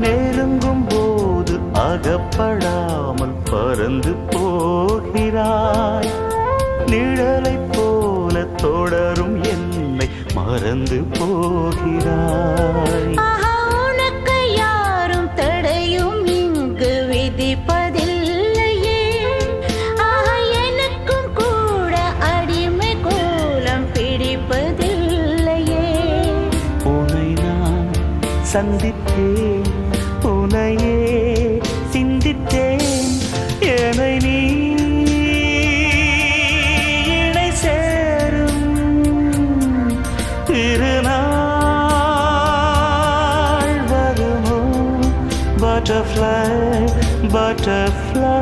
நெருங்கும் போது அகப்படாமல் பறந்து போகிறாய். நிழலைப் போல தொடரும் என்னை மறந்து போகிறாய். உனக்கு யாரும் தடையும் இங்கு விதிப்பதில்லையே. எனக்கும் கூட அடிமை கோலம் பிடிப்பதில்லையே. உன்னை நான் சந்தித்தேன், உன்னையே சிந்தித்தேன். என்னை நீ இணை சேரும் திருநாள் வருமோ? Butterfly, butterfly.